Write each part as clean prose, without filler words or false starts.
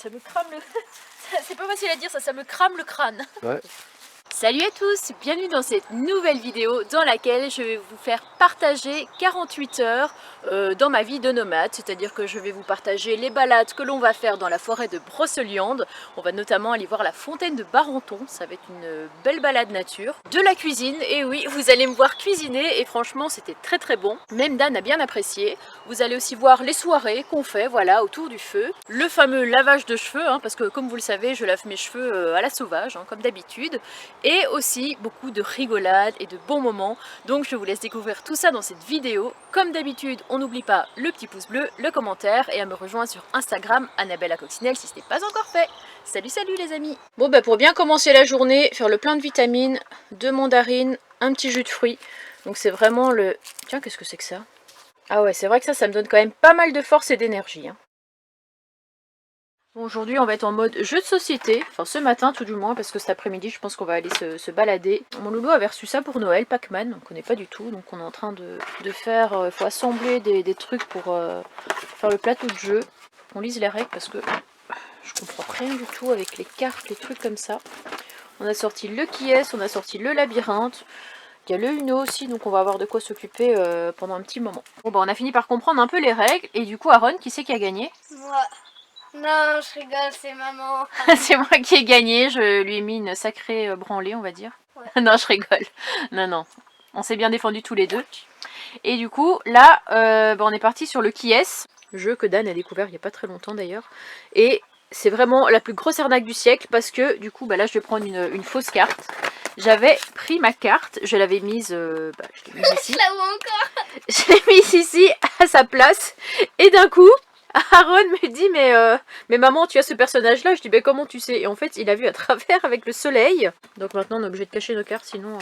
Ça me crame le... C'est pas facile à dire ça me crame le crâne. Ouais. Salut à tous, bienvenue dans cette nouvelle vidéo dans laquelle je vais vous faire partager 48 heures dans ma vie de nomade. C'est-à-dire que je vais vous partager les balades que l'on va faire dans la forêt de Brocéliande. On va notamment aller voir la fontaine de Barenton, ça va être une belle balade nature. De la cuisine, et oui, vous allez me voir cuisiner et franchement c'était très bon. Même Dan a bien apprécié. Vous allez aussi voir les soirées qu'on fait, voilà, autour du feu. Le fameux lavage de cheveux, hein, parce que comme vous le savez, je lave mes cheveux à la sauvage, hein, comme d'habitude. Et aussi beaucoup de rigolade et de bons moments. Donc je vous laisse découvrir tout ça dans cette vidéo. Comme d'habitude, on n'oublie pas le petit pouce bleu, le commentaire et à me rejoindre sur Instagram, Annabelle Coccinelle, si ce n'est pas encore fait. Salut les amis. Bon bah pour bien commencer la journée, faire le plein de vitamines, 2 mandarines, un petit jus de fruits. Donc c'est vraiment le... Tiens, qu'est-ce que c'est que ça? Ah ouais, c'est vrai que ça me donne quand même pas mal de force et d'énergie, hein. Bon, aujourd'hui on va être en mode jeu de société, enfin ce matin tout du moins, parce que cet après-midi je pense qu'on va aller se balader. Mon loulou avait reçu ça pour Noël, Pac-Man, on connaît pas du tout, donc on est en train de faire, il faut assembler des trucs pour faire le plateau de jeu. On lise les règles parce que je comprends rien du tout avec les cartes, les trucs comme ça. On a sorti le qui est, on a sorti le labyrinthe. Il y a le Uno aussi, donc on va avoir de quoi s'occuper pendant un petit moment. Bon bah on a fini par comprendre un peu les règles, et du coup Aaron, qui c'est qui a gagné? Moi. Non, je rigole, c'est maman. C'est moi qui ai gagné, je lui ai mis une sacrée branlée, on va dire. Ouais. Non, je rigole. Non, on s'est bien défendus tous les deux. Et du coup, là, on est parti sur le qui est, jeu que Dan a découvert il n'y a pas très longtemps d'ailleurs. Et c'est vraiment la plus grosse arnaque du siècle, parce que du coup, là je vais prendre une fausse carte. J'avais pris ma carte, je l'avais mise, je l'ai mise ici. Je la vois encore. Je l'ai mise ici à sa place, et d'un coup... Aaron me dit mais maman tu as ce personnage là, je dis ben comment tu sais, et en fait il a vu à travers avec le soleil, donc maintenant on est obligé de cacher nos cartes sinon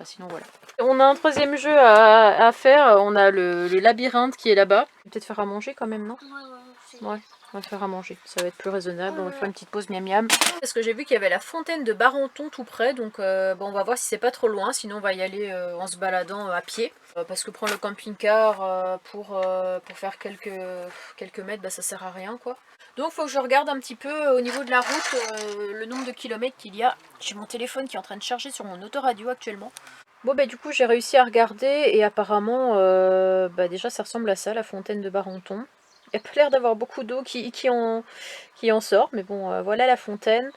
sinon voilà. On a un troisième jeu à faire, on a le labyrinthe qui est là-bas. Peut-être faire à manger quand même, non? Ouais, on va faire à manger, ça va être plus raisonnable, on va faire une petite pause miam miam. Parce que j'ai vu qu'il y avait la fontaine de Barenton tout près, donc on va voir si c'est pas trop loin, sinon on va y aller en se baladant à pied. Parce que prendre le camping-car pour faire quelques mètres, ça sert à rien quoi. Donc faut que je regarde un petit peu au niveau de la route le nombre de kilomètres qu'il y a. J'ai mon téléphone qui est en train de charger sur mon autoradio actuellement. Bon du coup j'ai réussi à regarder et apparemment déjà ça ressemble à ça, la fontaine de Barenton. Il n'y a pas l'air d'avoir beaucoup d'eau qui en sort, mais bon voilà la fontaine.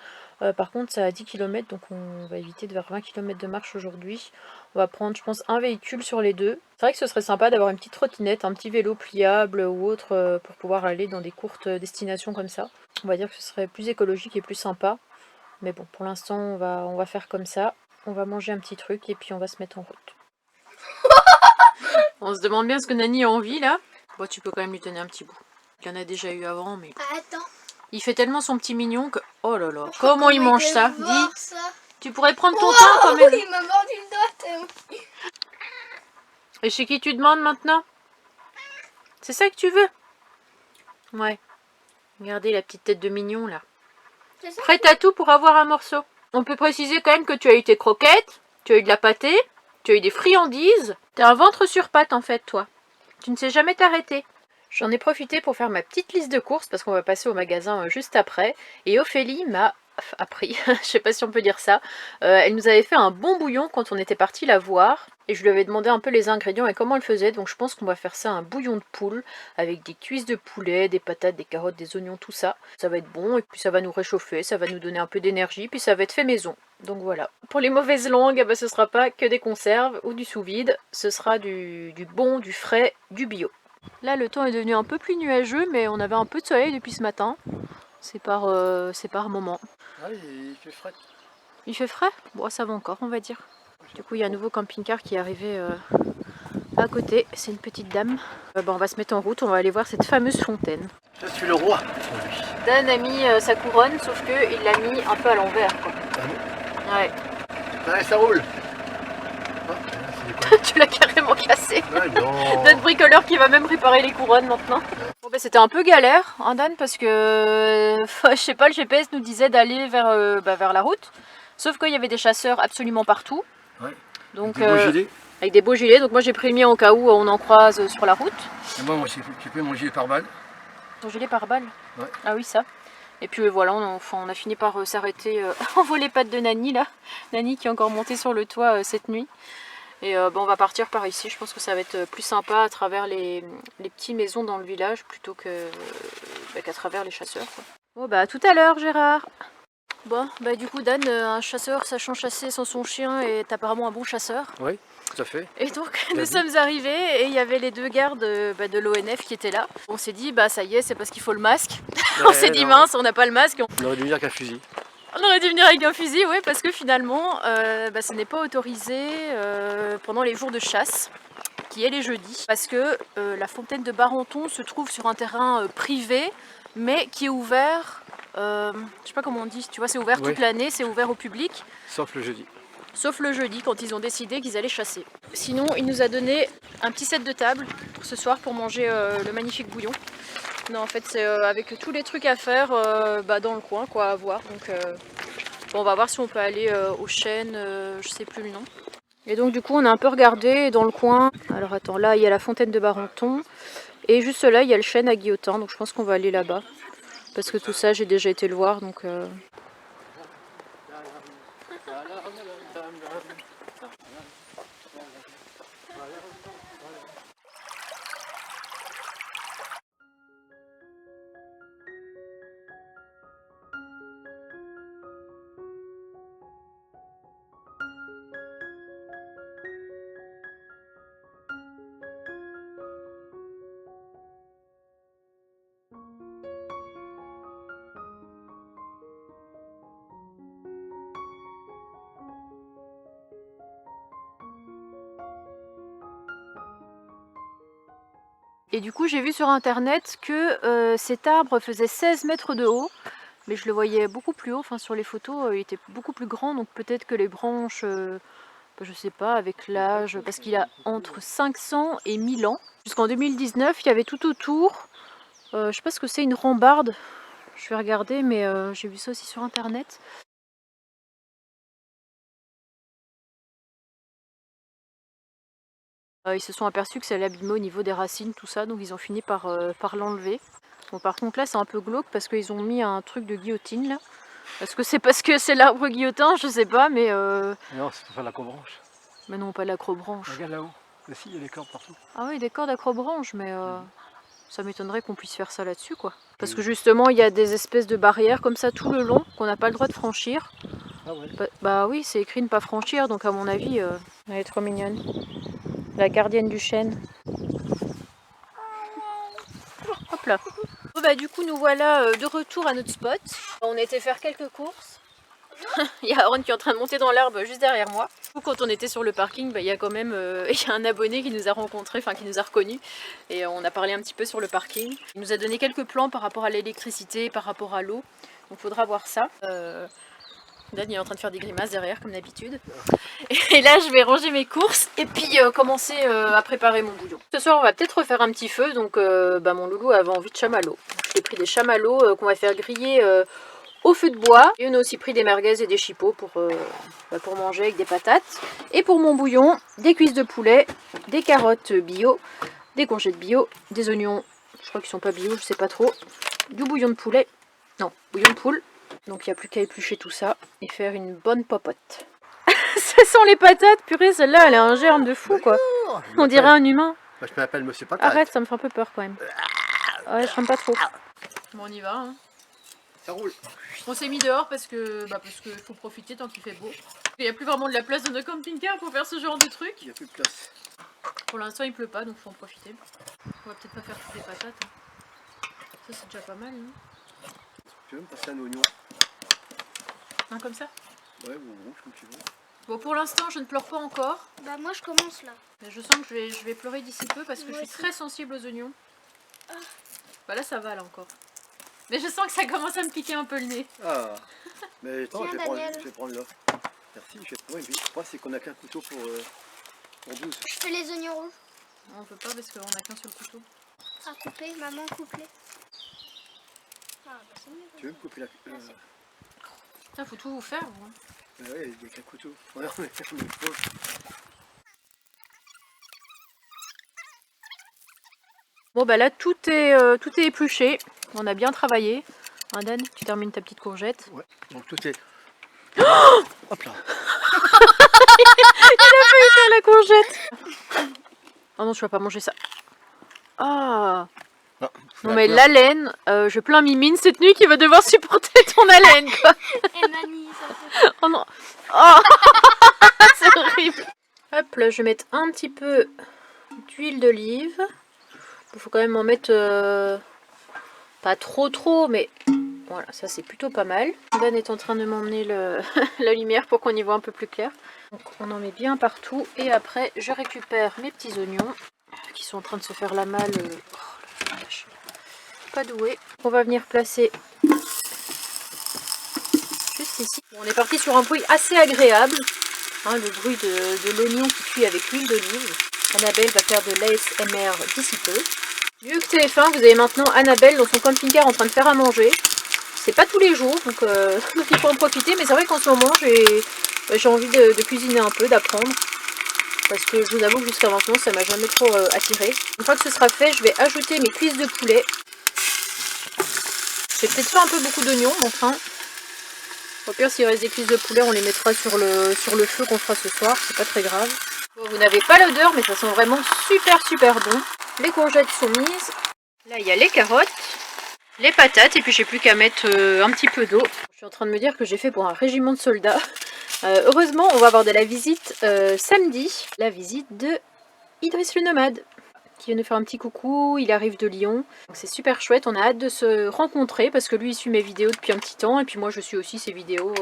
Par contre ça a 10 km, donc on va éviter de faire 20 km de marche aujourd'hui. On va prendre je pense un véhicule sur les deux. C'est vrai que ce serait sympa d'avoir une petite trottinette, un petit vélo pliable ou autre pour pouvoir aller dans des courtes destinations comme ça. On va dire que ce serait plus écologique et plus sympa. Mais bon, pour l'instant on va faire comme ça. On va manger un petit truc et puis on va se mettre en route. On se demande bien ce que Nani a envie là. Bon, tu peux quand même lui donner un petit bout. Il y en a déjà eu avant, mais... Attends. Il fait tellement son petit mignon que... Oh là là, comment il mange ça? Dis, ça. tu pourrais prendre ton temps quand même. Il m'a mordu le doigt. Et chez qui tu demandes maintenant? C'est ça que tu veux? Ouais. Regardez la petite tête de mignon là. Prête à tout pour avoir un morceau. On peut préciser quand même que tu as eu tes croquettes, tu as eu de la pâtée, tu as eu des friandises. T'as un ventre sur pattes en fait toi. Tu ne sais jamais t'arrêter. J'en ai profité pour faire ma petite liste de courses parce qu'on va passer au magasin juste après. Et Ophélie m'a appris, je sais pas si on peut dire ça, elle nous avait fait un bon bouillon quand on était parti la voir. Et je lui avais demandé un peu les ingrédients et comment elle faisait. Donc je pense qu'on va faire ça, un bouillon de poule avec des cuisses de poulet, des patates, des carottes, des oignons, tout ça. Ça va être bon et puis ça va nous réchauffer, ça va nous donner un peu d'énergie. Puis ça va être fait maison. Donc voilà. Pour les mauvaises langues, ce sera pas que des conserves ou du sous-vide. Ce sera du bon, du frais, du bio. Là le temps est devenu un peu plus nuageux, mais on avait un peu de soleil depuis ce matin. C'est par moment. Ah, il fait frais. Il fait frais? Bon, ça va encore, on va dire. Du coup, il y a un nouveau camping-car qui est arrivé à côté. C'est une petite dame. On va se mettre en route, on va aller voir cette fameuse fontaine. Je suis le roi. Dan a mis sa couronne, sauf qu'il l'a mis un peu à l'envers, quoi. Ah bon? Ouais. Allez, ça roule. Tu l'as carrément cassé. Ouais, non. Notre bricoleur qui va même réparer les couronnes maintenant. Bon, c'était un peu galère, hein, Dan, parce que je sais pas, le GPS nous disait d'aller vers la route. Sauf qu'il y avait des chasseurs absolument partout. Ouais. Donc, avec des beaux gilets. Avec des beaux gilets. Donc moi j'ai pris le mien au cas où on en croise sur la route. Et moi, j'ai pris mon gilet pare-balles. gilet pare-balles. Ouais. Ah oui, ça. Et puis voilà, on a fini par s'arrêter en voit les pattes de Nani là. Nani qui est encore montée sur le toit cette nuit. Et bon, on va partir par ici. Je pense que ça va être plus sympa à travers les petites maisons dans le village plutôt qu'à travers les chasseurs, quoi. Bon bah à tout à l'heure Gérard. Bon bah du coup Dan, un chasseur sachant chasser sans son chien est apparemment un bon chasseur. Oui, tout à fait. Et donc nous sommes arrivés et il y avait les deux gardes de l'ONF qui étaient là. On s'est dit bah ça y est, c'est parce qu'il faut le masque. On s'est dit mince, on n'a pas le masque. On aurait dû venir qu'un fusil. On aurait dû venir avec un fusil, oui, parce que finalement ce n'est pas autorisé pendant les jours de chasse, qui est les jeudis. Parce que la fontaine de Barenton se trouve sur un terrain privé, mais qui est ouvert, je sais pas comment on dit, tu vois, c'est ouvert toute l'année, c'est ouvert au public. Sauf le jeudi. Sauf le jeudi, quand ils ont décidé qu'ils allaient chasser. Sinon, il nous a donné un petit set de table pour ce soir pour manger le magnifique bouillon. Non, en fait, c'est avec tous les trucs à faire dans le coin, quoi, à voir. Donc, bon, on va voir si on peut aller aux chênes, je sais plus le nom. Et donc, du coup, on a un peu regardé dans le coin. Alors, attends, là, il y a la fontaine de Barenton. Et juste là, il y a le chêne à Guillotin. Donc, je pense qu'on va aller là-bas. Parce que tout ça, j'ai déjà été le voir. Donc, Et du coup, j'ai vu sur internet que cet arbre faisait 16 mètres de haut, mais je le voyais beaucoup plus haut. Enfin, sur les photos, il était beaucoup plus grand, donc peut-être que les branches, je sais pas, avec l'âge, parce qu'il a entre 500 et 1000 ans. Jusqu'en 2019, il y avait tout autour, je sais pas ce que c'est, une rambarde. Je vais regarder, mais j'ai vu ça aussi sur internet. Ils se sont aperçus que ça allait abîmer au niveau des racines, tout ça, donc ils ont fini par l'enlever. Bon, par contre là c'est un peu glauque parce qu'ils ont mis un truc de guillotine là. Est-ce que c'est parce que c'est l'arbre guillotin? Je sais pas, mais... Non, c'est pour faire l'acrobranche. Mais non, pas l'acrobranche. Regarde là-haut. Mais si, il y a des cordes partout. Ah oui, des cordes acrobranche, mais ça m'étonnerait qu'on puisse faire ça là-dessus, quoi. Parce que justement, il y a des espèces de barrières comme ça tout le long qu'on n'a pas le droit de franchir. Ah ouais. Bah oui, c'est écrit ne pas franchir, donc à mon avis, elle est trop mignonne. La gardienne du chêne. Hop là. Bon, bah, du coup, nous voilà de retour à notre spot. On a été faire quelques courses. Il y a Aaron qui est en train de monter dans l'arbre juste derrière moi. Quand on était sur le parking, il y a quand même il y a un abonné qui nous a rencontrés, enfin qui nous a reconnus. Et on a parlé un petit peu sur le parking. Il nous a donné quelques plans par rapport à l'électricité, par rapport à l'eau. Donc il faudra voir ça. Dan il est en train de faire des grimaces derrière comme d'habitude. Et là je vais ranger mes courses et puis commencer à préparer mon bouillon. Ce soir on va peut-être refaire un petit feu, donc mon loulou avait envie de chamallows. J'ai pris des chamallows qu'on va faire griller au feu de bois. Et on a aussi pris des merguez et des chipots pour manger avec des patates. Et pour mon bouillon, des cuisses de poulet, des carottes bio, des courgettes bio, des oignons, je crois qu'ils sont pas bio, je sais pas trop, du bouillon de poulet, non, bouillon de poule. Donc il n'y a plus qu'à éplucher tout ça et faire une bonne popote. Ce sont les patates, purée, celle-là elle a un germe de fou quoi. On dirait un humain. Bah, je m'appelle Monsieur Patate. Arrête, ça me fait un peu peur quand même. Ouais, je n'aime pas trop. Bon, on y va. Hein. Ça roule. On s'est mis dehors parce que faut profiter tant qu'il fait beau. Il n'y a plus vraiment de la place dans nos camping-cars pour faire ce genre de truc. Il n'y a plus de place. Pour l'instant il pleut pas donc faut en profiter. On va peut-être pas faire toutes les patates. Hein. Ça c'est déjà pas mal. Hein. Tu veux me passer un oignon? Un comme ça? Ouais, ou rouge comme tu veux. Bon pour l'instant je ne pleure pas encore. Bah moi je commence là. Mais je sens que je vais pleurer d'ici peu parce que je suis très sensible aux oignons. Ah. Bah là ça va là encore. Mais je sens que ça commence à me piquer un peu le nez. Ah. Mais attends, Tiens, je vais prendre là. Merci. Ouais, mais le problème c'est qu'on a qu'un couteau pour 12. Je fais les oignons rouges. Non, on peut pas parce qu'on a qu'un seul couteau. Ah couper, maman coupe-les. Ah bah c'est mieux. Tu veux me couper la... Putain, faut tout vous faire vous. Hein. Bah ouais, il y a qu'un couteau. Ouais, on est Bon bah là tout est épluché. On a bien travaillé. Hein, Dan, tu termines ta petite courgette. Ouais, donc tout est... Hop là. Faire la courgette. Oh non, je vais pas manger ça. Ah. Ah, c'est Non la mais couleur. l'haleine, je plains Mimine cette nuit qui va devoir supporter ton haleine quoi. Et Nani, ça fait... Oh non. Oh. C'est horrible. Hop là, je vais mettre un petit peu d'huile d'olive. Il faut quand même en mettre pas trop, mais voilà, ça c'est plutôt pas mal. Dan est en train de m'emmener la lumière pour qu'on y voit un peu plus clair. Donc on en met bien partout et après je récupère mes petits oignons qui sont en train de se faire la malle. Oh la vache. Pas doué. On va venir placer juste ici. Bon, on est parti sur un bruit assez agréable. Hein, le bruit de l'oignon qui cuit avec l'huile d'olive. Annabelle va faire de l'ASMR d'ici peu. Mieux que TF1, vous avez maintenant Annabelle dans son camping-car en train de faire à manger. C'est pas tous les jours, donc il faut en profiter. Mais c'est vrai qu'en ce moment, j'ai envie de cuisiner un peu, d'apprendre. Parce que je vous avoue que jusqu'à maintenant, ça m'a jamais trop attiré. Une fois que ce sera fait, je vais ajouter mes cuisses de poulet. J'ai peut-être fait un peu beaucoup d'oignons, mais enfin... Au pire, s'il reste des cuisses de poulet, on les mettra sur le feu qu'on fera ce soir. C'est pas très grave. Bon, vous n'avez pas l'odeur, mais ça sent vraiment super bon. Les courgettes sont mises. Là, il y a les carottes, les patates, et puis j'ai plus qu'à mettre un petit peu d'eau. Je suis en train de me dire que j'ai fait pour un régiment de soldats. Heureusement, on va avoir de la visite samedi. La visite de Idriss le Nomade, qui vient nous faire un petit coucou. Il arrive de Lyon. C'est super chouette, on a hâte de se rencontrer parce que lui il suit mes vidéos depuis un petit temps et puis moi je suis aussi ses vidéos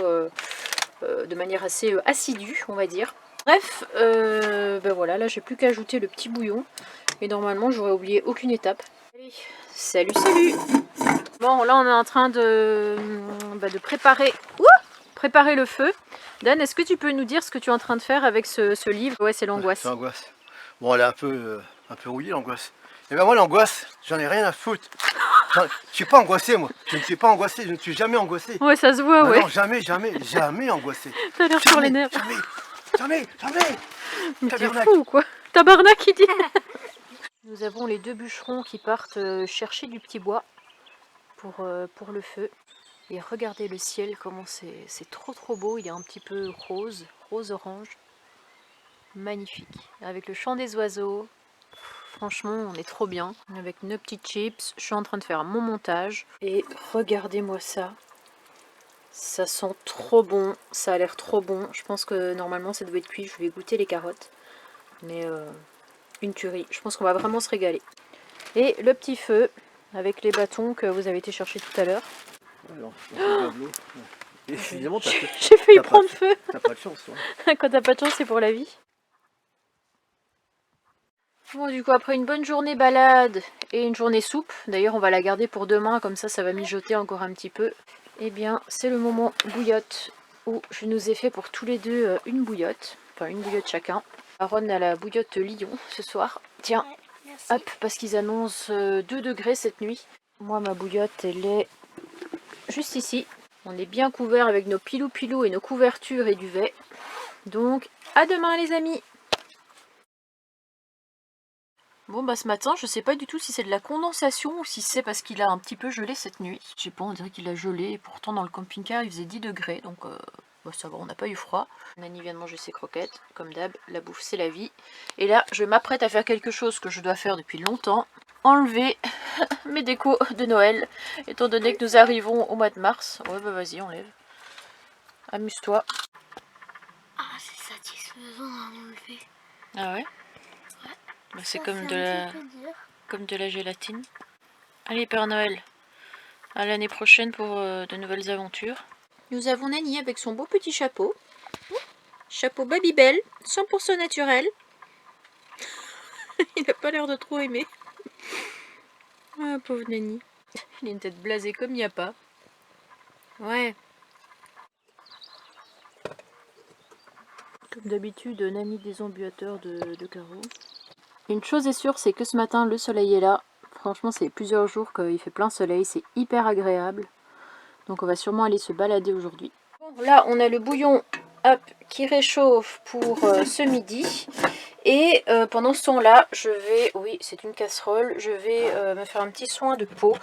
de manière assez assidue, on va dire. Bref, ben voilà, là j'ai plus qu'à ajouter le petit bouillon et normalement j'aurais oublié aucune étape. Allez, salut. Bon, là on est en train de préparer le feu. Dan, est-ce que tu peux nous dire ce que tu es en train de faire avec ce livre? Ouais, c'est l'angoisse. C'est l'angoisse. Bon, elle est un peu rouillée, l'angoisse. Et ben moi, l'angoisse, j'en ai rien à foutre. Je suis pas angoissé, moi. Je ne suis pas angoissé, je ne suis jamais angoissé. Ouais, ça se voit, Bah ouais. non, jamais angoissé. T'as l'air sur les nerfs. Jamais. Mais t'es Tabarnak. fou ou quoi? Tabarnak, il dit. Nous avons les deux bûcherons qui partent chercher du petit bois pour le feu. Et regardez le ciel, comment c'est trop beau. Il est un petit peu rose-orange. Magnifique. Avec le chant des oiseaux. Franchement, on est trop bien. Avec nos petites chips, je suis en train de faire mon montage. Et regardez-moi ça. Ça sent trop bon. Ça a l'air trop bon. Je pense que normalement ça doit être cuit. Je vais goûter les carottes. Mais une tuerie. Je pense qu'on va vraiment se régaler. Et le petit feu avec les bâtons que vous avez été chercher tout à l'heure. Alors, et finalement, J'ai failli prendre feu. T'as pas de chance, toi. Quand t'as pas de chance, c'est pour la vie. Bon, du coup, après une bonne journée balade et une journée soupe, d'ailleurs on va la garder pour demain, comme ça va mijoter encore un petit peu. Eh bien, c'est le moment bouillotte où je nous ai fait pour tous les deux une bouillotte. Enfin, une bouillotte chacun. Aaron a la bouillotte Lyon ce soir. Tiens, Merci. hop, parce qu'ils annoncent 2 degrés cette nuit. Moi, ma bouillotte, elle est juste ici. On est bien couvert avec nos pilous et nos couvertures et duvet. Donc, à demain les amis! Bon bah ce matin, je sais pas du tout si c'est de la condensation ou si c'est parce qu'il a un petit peu gelé cette nuit. Je sais pas, on dirait qu'il a gelé et pourtant dans le camping-car il faisait 10 degrés donc bah ça va, on n'a pas eu froid. Nani vient de manger ses croquettes, comme d'hab, la bouffe c'est la vie. Et là, je m'apprête à faire quelque chose que je dois faire depuis longtemps. Enlever mes décos de Noël, étant donné que nous arrivons au mois de mars. Ouais bah vas-y, enlève. Amuse-toi. Ah, c'est satisfaisant à enlever. Ah ouais? Bah, c'est Ça comme fait un petit peu dur. comme de la gélatine. Allez Père Noël, à l'année prochaine pour de nouvelles aventures. Nous avons Nani avec son beau petit chapeau. Chapeau Babybel, 100% naturel. Il n'a pas l'air de trop aimer. Ah pauvre Nani. Il a une tête blasée comme il n'y a pas. Ouais. Comme d'habitude, Nani des embuateurs de carreaux. Une chose est sûre, c'est que ce matin, le soleil est là. Franchement, c'est plusieurs jours qu'il fait plein soleil. C'est hyper agréable. Donc on va sûrement aller se balader aujourd'hui. Bon, là, on a le bouillon hop, qui réchauffe pour ce midi. Et pendant ce temps-là, je vais, oui c'est une casserole, je vais me faire un petit soin de peau.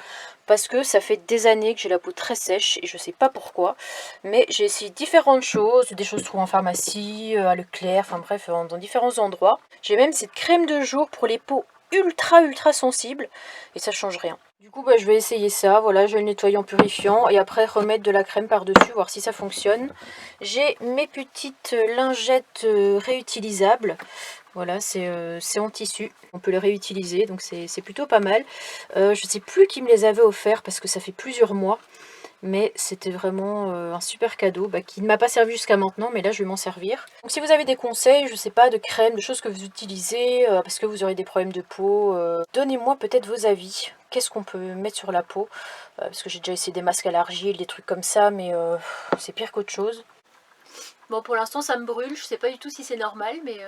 Parce que ça fait des années que j'ai la peau très sèche et je sais pas pourquoi. Mais j'ai essayé différentes choses, des choses trouvées en pharmacie, à Leclerc, enfin bref, dans différents endroits. J'ai même cette crème de jour pour les peaux ultra sensibles et ça change rien. Du coup, je vais essayer ça, voilà, je vais le nettoyer en purifiant et après remettre de la crème par-dessus, voir si ça fonctionne. J'ai mes petites lingettes réutilisables. Voilà, c'est en tissu, on peut les réutiliser, donc c'est plutôt pas mal. Je ne sais plus qui me les avait offerts parce que ça fait plusieurs mois, mais c'était vraiment un super cadeau qui ne m'a pas servi jusqu'à maintenant, mais là je vais m'en servir. Donc si vous avez des conseils, je sais pas, de crème, de choses que vous utilisez parce que vous aurez des problèmes de peau, donnez-moi peut-être vos avis. Qu'est-ce qu'on peut mettre sur la peau parce que j'ai déjà essayé des masques à l'argile, des trucs comme ça, mais c'est pire qu'autre chose. Bon, pour l'instant ça me brûle, je sais pas du tout si c'est normal, mais...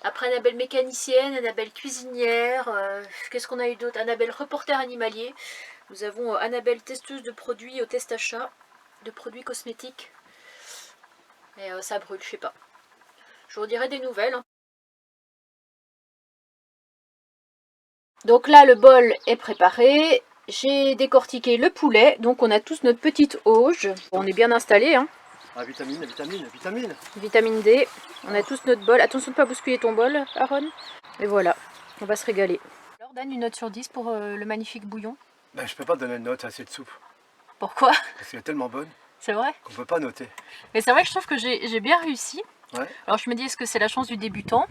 Après Annabelle mécanicienne, Annabelle cuisinière, qu'est-ce qu'on a eu d'autre? Annabelle reporter animalier. Nous avons Annabelle testeuse de produits au test achat, de produits cosmétiques. Et ça brûle, je sais pas. Je vous dirai des nouvelles. Hein. Donc là, le bol est préparé. J'ai décortiqué le poulet. Donc on a tous notre petite auge. Bon, on est bien installé. Hein. Ah, vitamine. Vitamine D. On a tous notre bol. Attention de ne pas bousculer ton bol, Aaron. Et voilà, on va se régaler. Alors Dan, une note sur 10 pour le magnifique bouillon. Je peux pas donner une note à cette soupe. Pourquoi? Parce qu'elle est tellement bonne C'est vrai qu'on peut pas noter. Mais c'est vrai que je trouve que j'ai bien réussi. Ouais. Alors je me dis, est-ce que c'est la chance du débutant?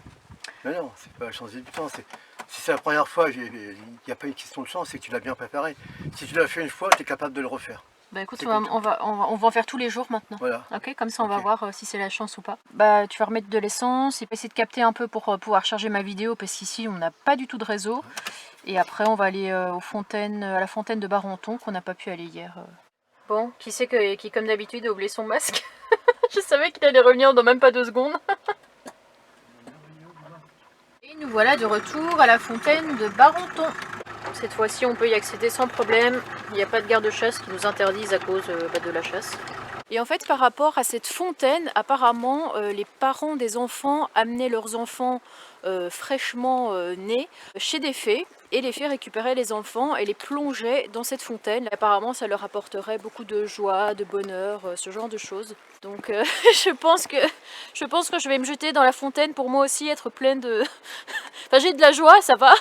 Non, c'est pas la chance du débutant. Si c'est la première fois, il n'y a pas une question de chance, c'est que tu l'as bien préparé. Si tu l'as fait une fois, tu es capable de le refaire. Bah écoute, on va en faire tous les jours maintenant. Voilà. Ok, comme ça on va voir si c'est la chance ou pas. Bah tu vas remettre de l'essence et essayer de capter un peu pour pouvoir charger ma vidéo parce qu'ici on n'a pas du tout de réseau. Ouais. Et après on va aller à la fontaine de Barenton qu'on n'a pas pu aller hier. Bon, qui c'est qui comme d'habitude a oublié son masque? Je savais qu'il allait revenir dans même pas 2 secondes. Et nous voilà de retour à la fontaine de Barenton. Cette fois-ci, on peut y accéder sans problème. Il n'y a pas de garde-chasse qui nous interdisent à cause de la chasse. Et en fait, par rapport à cette fontaine, apparemment, les parents des enfants amenaient leurs enfants fraîchement nés chez des fées. Et les fées récupéraient les enfants et les plongeaient dans cette fontaine. Apparemment, ça leur apporterait beaucoup de joie, de bonheur, ce genre de choses. Donc, je pense que je vais me jeter dans la fontaine pour moi aussi être pleine de... Enfin, j'ai de la joie, ça va.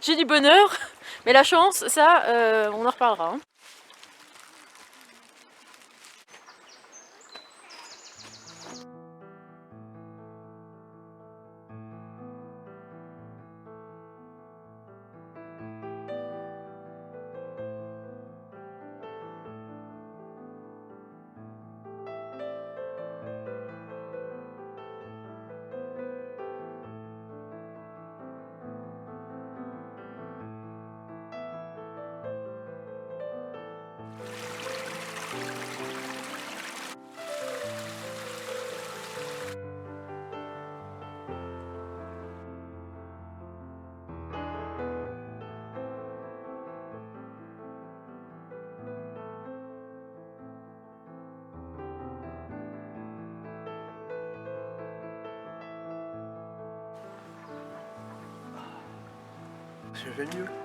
J'ai du bonheur. Mais la chance, ça, on en reparlera. Hein.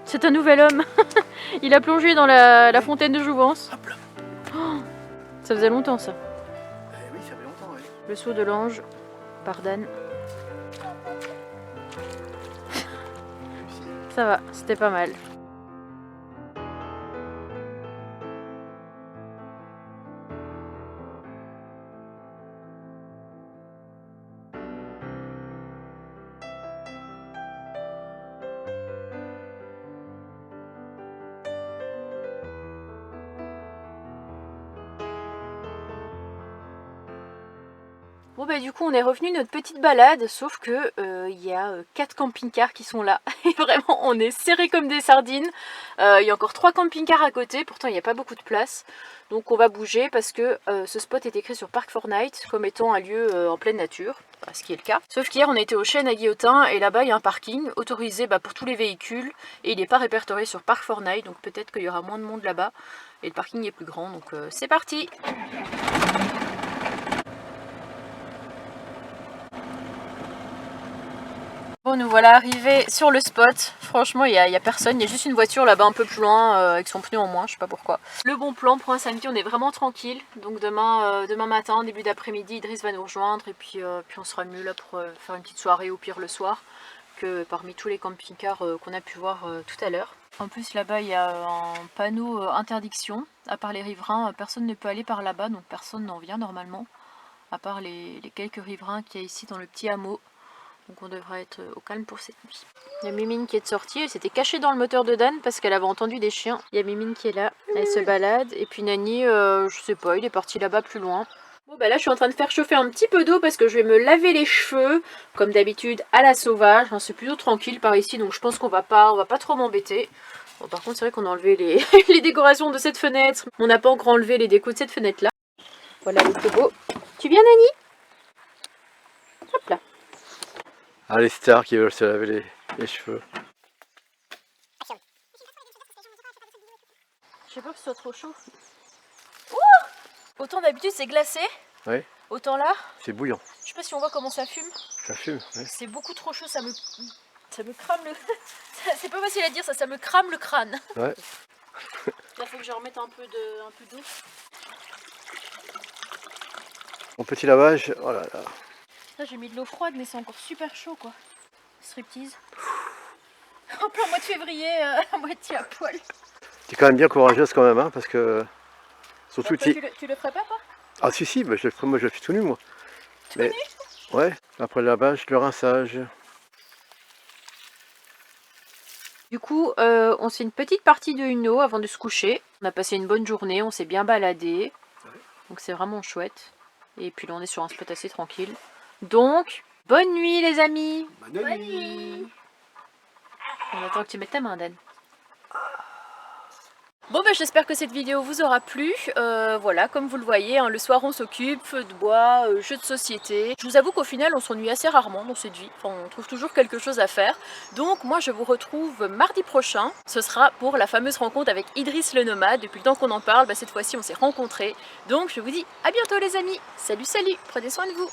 C'est un nouvel homme. Il a plongé dans la fontaine de jouvence. Hop là. Oh, ça faisait longtemps ça. Oui, ça fait longtemps, oui. Le saut de l'ange par Dan. Ça va, c'était pas mal. Bon bah du coup on est revenu notre petite balade, sauf que il y a 4 camping-cars qui sont là, et vraiment on est serrés comme des sardines. Il y a encore 3 camping-cars à côté, pourtant il n'y a pas beaucoup de place. Donc on va bouger parce que ce spot est écrit sur Park4Night comme étant un lieu en pleine nature, ce qui est le cas. Sauf qu'hier on était au chêne à Guillotin et là-bas il y a un parking autorisé pour tous les véhicules et il n'est pas répertorié sur Park4Night, donc peut-être qu'il y aura moins de monde là-bas et le parking est plus grand, donc c'est parti! nous voilà arrivés sur le spot. Franchement, il y a personne. Il y a juste une voiture là-bas un peu plus loin avec son pneu en moins, je sais pas pourquoi. Le bon plan pour un samedi, on est vraiment tranquille. Donc demain matin, début d'après-midi, Idriss va nous rejoindre et puis on sera mieux là pour faire une petite soirée au pire le soir que parmi tous les camping-cars qu'on a pu voir tout à l'heure. En plus là-bas il y a un panneau interdiction, à part les riverains, personne ne peut aller par là-bas, donc personne n'en vient normalement, à part les quelques riverains qu'il y a ici dans le petit hameau. Donc on devrait être au calme pour cette nuit. Il y a Mimine qui est sortie, elle s'était cachée dans le moteur de Dan parce qu'elle avait entendu des chiens. Il y a Mimine qui est là, elle se balade, et puis Nani, je sais pas, il est parti là-bas plus loin. Bon bah là je suis en train de faire chauffer un petit peu d'eau parce que je vais me laver les cheveux comme d'habitude à la sauvage. Enfin, c'est plutôt tranquille par ici donc je pense qu'on va pas trop m'embêter. Bon, par contre c'est vrai qu'on a enlevé les, les décorations de cette fenêtre. On n'a pas encore enlevé les décos de cette fenêtre là. Voilà le plus beau. Tu viens Nani? Hop là. Ah, les stars qui veulent se laver les cheveux. J'ai peur que ce soit trop chaud. Autant d'habitude c'est glacé. Oui. Autant là, C'est bouillant. je sais pas si on voit comment ça fume. Ça fume, oui. C'est beaucoup trop chaud, ça me crame le... C'est pas facile à dire ça, ça me crame le crâne. Ouais. Là faut que je remette un peu d'eau. Mon petit lavage, oh là là. Là j'ai mis de l'eau froide mais c'est encore super chaud quoi. Striptease. En plein mois de février, à moitié à poil. Tu es quand même bien courageuse quand même, hein, parce que... Surtout Toi, tu le ferais pas toi? Ah si, bah, moi je le fais tout nu moi. Tout Mais... nu? Ouais, après le lavage, le rinçage. Du coup, on se fait une petite partie de Uno avant de se coucher. On a passé une bonne journée, on s'est bien baladé. Donc c'est vraiment chouette. Et puis là on est sur un spot assez tranquille. Donc, bonne nuit les amis. Bonne nuit. On attend que tu mettes ta main Dan. Bon bah j'espère que cette vidéo vous aura plu. Voilà, comme vous le voyez, hein, le soir on s'occupe, feu de bois, jeux de société. Je vous avoue qu'au final on s'ennuie assez rarement dans cette vie. Enfin, on trouve toujours quelque chose à faire. Donc moi je vous retrouve mardi prochain. Ce sera pour la fameuse rencontre avec Idriss le nomade. Depuis le temps qu'on en parle, bah, cette fois-ci on s'est rencontrés. Donc je vous dis à bientôt les amis. Salut, prenez soin de vous.